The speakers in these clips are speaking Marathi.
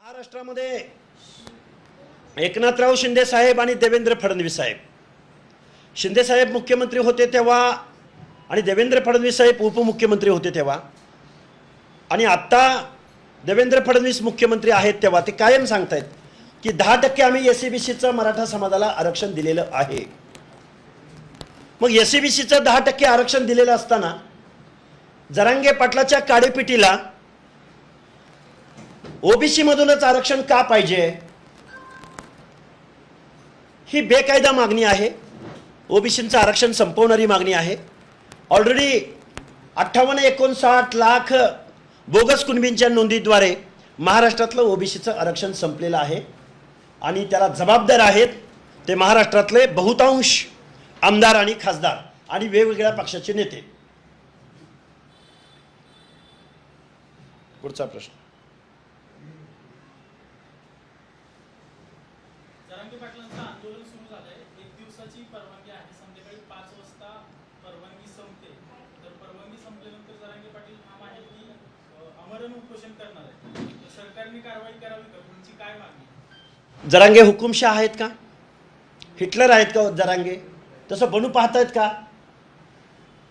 महाराष्ट्रामध्ये एकनाथराव शिंदे साहेब आणि देवेंद्र फडणवीस साहेब, शिंदे साहेब मुख्यमंत्री होते तेव्हा आणि देवेंद्र फडणवीस साहेब उपमुख्यमंत्री होते तेव्हा आणि आता देवेंद्र फडणवीस मुख्यमंत्री आहेत तेव्हा ते कायम सांगतायत की 10% आम्ही एससीबीसीचं मराठा समाजाला आरक्षण दिलेलं आहे। मग एससीबीसीचं 10% आरक्षण दिलेलं असताना जरांगे पाटलाच्या काडेपिटीला ओबीसी मधूनच आरक्षण का पाहिजे ही बेकायदा मागणी आहे। ओबीसीचं आरक्षण संपवणारी मागणी आहे। ऑलरेडी 58-59 लाख बोगस कुणबींच्या नोंदीद्वारे महाराष्ट्रातलं ओबीसीचं आरक्षण संपलेलं आहे आणि त्याला जबाबदार आहेत ते महाराष्ट्रातले बहुतांश आमदार आणि खासदार आणि वेगवेगळ्या पक्षाचे नेते। पुढचा प्रश्न। जरांगे पाटलांचं आंदोलन सुरू झालंय। एक दिवसाची परवानगी आहे, संध्याकाळी 5 वाजता परवानगी संपते। तर परवानगी संपल्यानंतर जरांगे पाटील ठाम आहे की आमरण उपोषण करणार आहे। तर सरकारने कारवाई करावी का? तुमची काय मागणी? जरांगे हुकुमशाह आहेत का? हिटलर आहेत का जरांगे? तसं बनू पाहतायत का?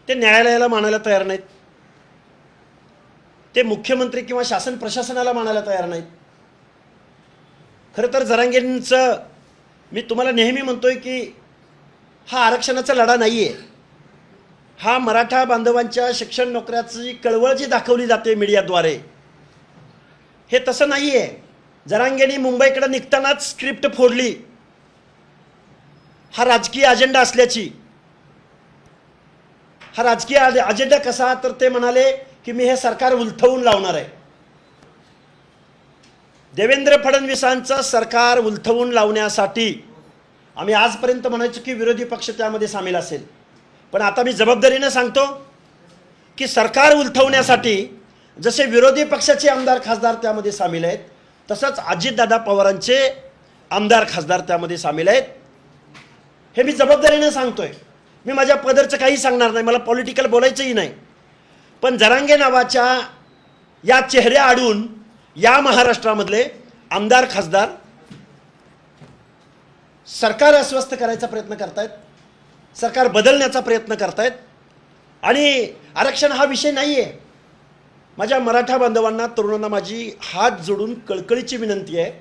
ते न्यायालयाला मानायला तयार नाहीत, ते मुख्यमंत्री किंवा शासन प्रशासनाला मानायला तयार नाहीत। खरं तर जरांगेंचं मी तुम्हाला नेहमी म्हणतोय की हा आरक्षणाचा लढा नाही आहे, हा मराठा बांधवांच्या शिक्षण नोकऱ्याची कळवळ जी दाखवली जाते मीडियाद्वारे हे तसं नाही आहे। जरांगेंनी मुंबईकडे निघतानाच स्क्रिप्ट फोडली हा राजकीय अजेंडा असल्याची। हा राजकीय अजेंडा कसा? तर ते म्हणाले की मी हे सरकार उलथवून लावणार आहे। देवेंद्र फडणवीसांचं सरकार उलथवून लावण्यासाठी आम्ही आजपर्यंत म्हणायचो की विरोधी पक्ष त्यामध्ये सामील असेल, पण आता मी जबाबदारीने सांगतो की सरकार उलथवण्यासाठी जसे विरोधी पक्षाचे आमदार खासदार त्यामध्ये सामील आहेत तसंच अजितदादा पवारांचे आमदार खासदार त्यामध्ये सामील आहेत। हे मी जबाबदारीने सांगतोय। मी माझ्या पदरचं काही सांगणार नाही, मला पॉलिटिकल बोलायचंही नाही, पण जरांगे नावाच्या या चेहऱ्या आडून या महाराष्ट्रामधले आमदार खासदार सरकार अस्वस्थ करायचा प्रयत्न करतायत, सरकार बदलण्याचा प्रयत्न करतायत आणि आरक्षण हा विषय नाही आहे। माझ्या मराठा बांधवांना तरुणांना माझी हात जोडून कळकळीची विनंती आहे,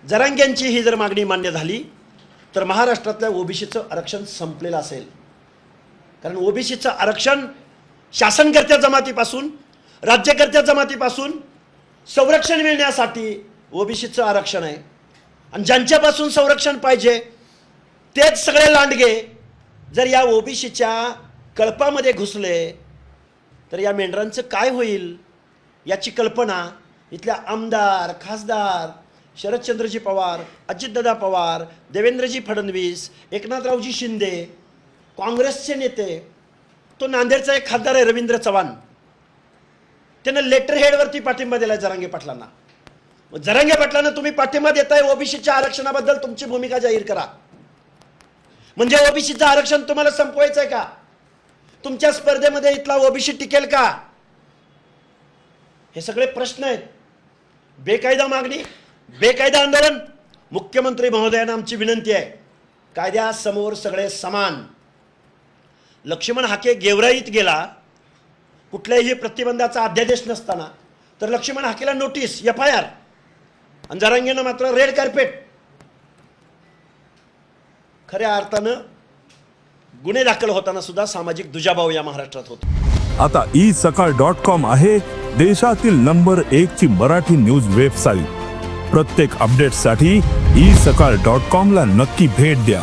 जरांगेंची ही जर मागणी मान्य झाली तर महाराष्ट्रातल्या ओबीसीचं आरक्षण संपलेलं असेल। कारण ओबीसीचं आरक्षण शासनकर्त्या जमातीपासून राज्यकर्त्या जमातीपासून संरक्षण मिळण्यासाठी ओबीसीचं आरक्षण आहे आणि ज्यांच्यापासून संरक्षण पाहिजे तेच सगळे लांडगे जर या ओबीसीच्या कळपामध्ये घुसले तर या मेंढरांचं काय होईल याची कल्पना इथल्या आमदार खासदार शरदचंद्रजी पवार, अजितदादा पवार, देवेंद्रजी फडणवीस, एकनाथरावजी शिंदे, काँग्रेसचे नेते, तो नांदेडचा एक खासदार आहे रवींद्र चव्हाण, त्यानं लेटर हेडवरती पाठिंबा दिला जरांगे पाटलांना। जरांगे पाटलांना तुम्ही पाठिंबा देताय, ओबीसीच्या आरक्षणाबद्दल तुमची भूमिका जाहीर करा। म्हणजे ओबीसीचं आरक्षण तुम्हाला संपवायचं आहे का? तुमच्या स्पर्धेमध्ये इथला ओबीसी टिकेल का? हे सगळे प्रश्न आहेत। बेकायदा मागणी, बेकायदा आंदोलन। मुख्यमंत्री महोदयांना आमची विनंती आहे, कायद्यासमोर सगळे समान। लक्ष्मण हाके गेवराईत गेला कुठल्याही प्रतिबंधाचा अध्यादेश नसताना, तर लक्ष्मण हाकेला नोटीस FIR आणि जरांगेनं मात्र रेड कार्पेट। खऱ्या अर्थानं गुन्हे दाखल होताना सुद्धा सामाजिक दुजाभाव या महाराष्ट्रात होतो। आता isakal.com आहे देशातील नंबर 1 ची मराठी न्यूज वेबसाईट। प्रत्येक अपडेटसाठी isakal.com ला नक्की भेट द्या।